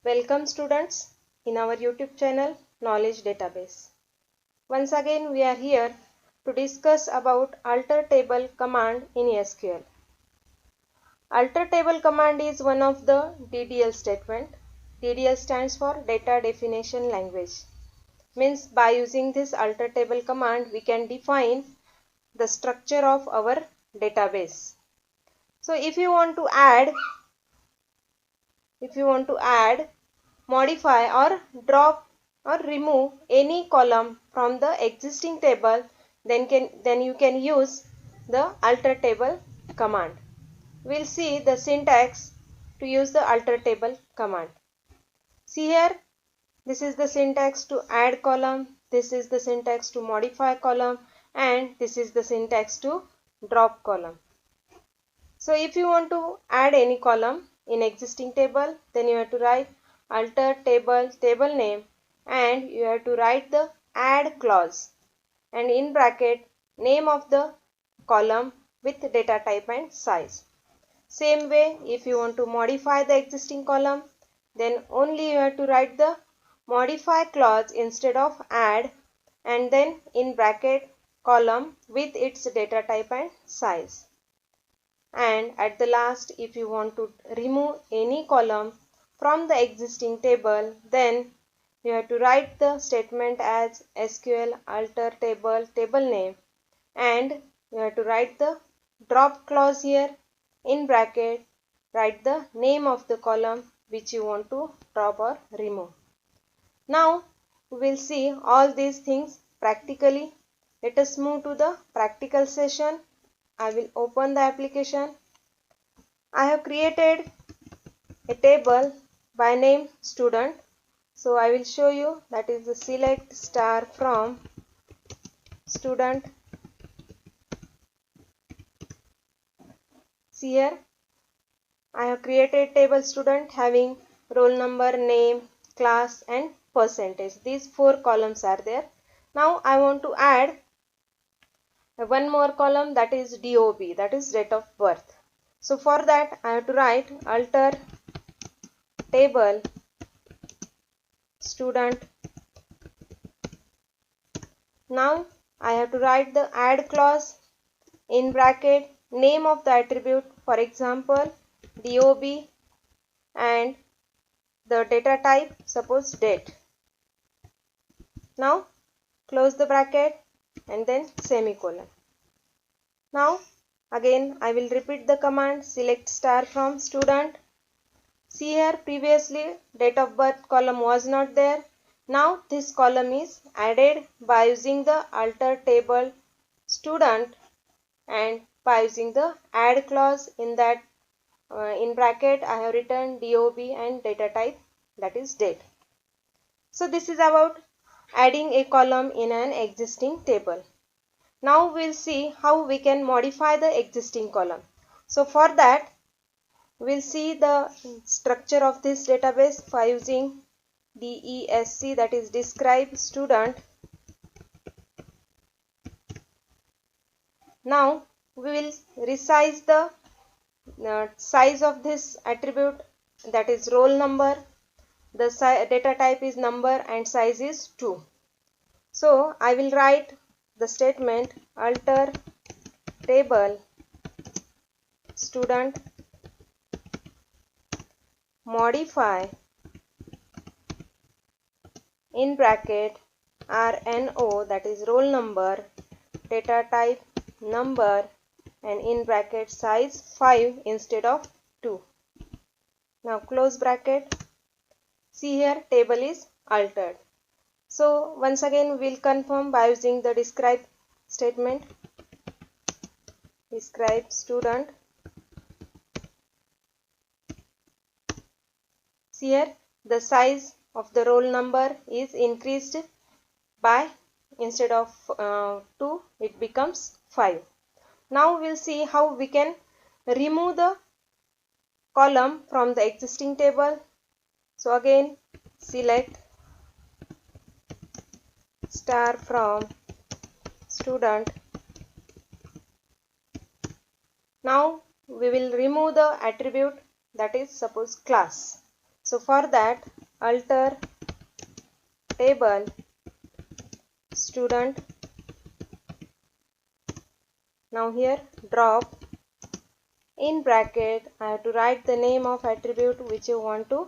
Welcome students in our YouTube channel Knowledge Database. Once again we are here to discuss about alter table command in SQL. Alter table command is one of the DDL statement. DDL stands for Data Definition Language. Means by using this alter table command we can define the structure of our database. So if you want to add, modify or drop or remove any column from the existing table, then you can use the alter table command. We'll see the syntax to use the alter table command. See here, this is the syntax to add column, this is the syntax to modify column, and this is the syntax to drop column. So if you want to add any column in existing table, then you have to write alter table name, and you have to write the add clause, and in bracket name of the column with data type and size. Same way, if you want to modify the existing column, then only you have to write the modify clause instead of add, and then in bracket column with its data type and size. And at the last, if you want to remove any column from the existing table, then you have to write the statement as SQL alter table name, and you have to write the drop clause here, in bracket write the name of the column which you want to drop or remove. Now we will see all these things practically. Let us move to the practical session. I will open the application. I have created a table by name student. So I will show you, that is the select star from student. See here, I have created table student having roll number, name, class and percentage. These 4 columns are there. Now I want to add one more column, that is DOB, that is date of birth. So for that I have to write alter table student. Now I have to write the add clause, in bracket name of the attribute, for example DOB, and the data type, suppose date. Now close the bracket and then semicolon. Now again I will repeat the command select star from student. See here, previously date of birth column was not there. Now this column is added by using the alter table student, and by using the add clause, in that in bracket I have written DOB and data type, that is date. So this is about adding a column in an existing table. Now we'll see how we can modify the existing column. So for that we'll see the structure of this database by using DESC, that is describe student. Now we will resize the size of this attribute, that is roll number. The data type is number and size is 2. So I will write the statement alter table student modify, in bracket RNO, that is roll number, data type number, and in bracket size 5 instead of 2. Now close bracket. See here, table is altered. So once again we will confirm by using the describe statement. Describe student. See here, the size of the roll number is increased by, instead of 2 it becomes 5. Now we'll see how we can remove the column from the existing table. So again select star from student. Now we will remove the attribute, that is suppose class. So for that, alter table student. Now here drop in bracket I have to write the name of attribute which you want to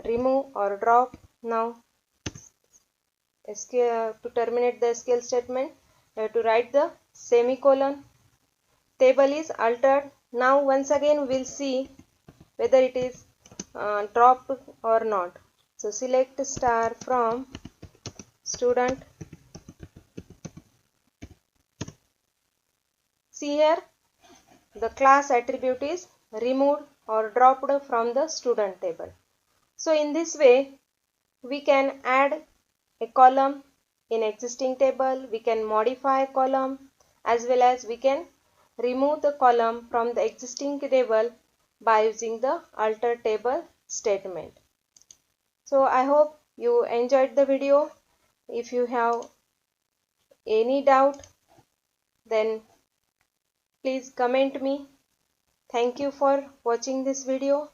remove or drop. Now to terminate the SQL statement, I have to write the semicolon. Table is altered. Now once again we will see whether it is dropped or not. So select star from student. See here, the class attribute is removed or dropped from the student table. So in this way, we can add a column in existing table, we can modify a column, as well as we can remove the column from the existing table by using the alter table statement. So I hope you enjoyed the video. If you have any doubt, then please comment me. Thank you for watching this video.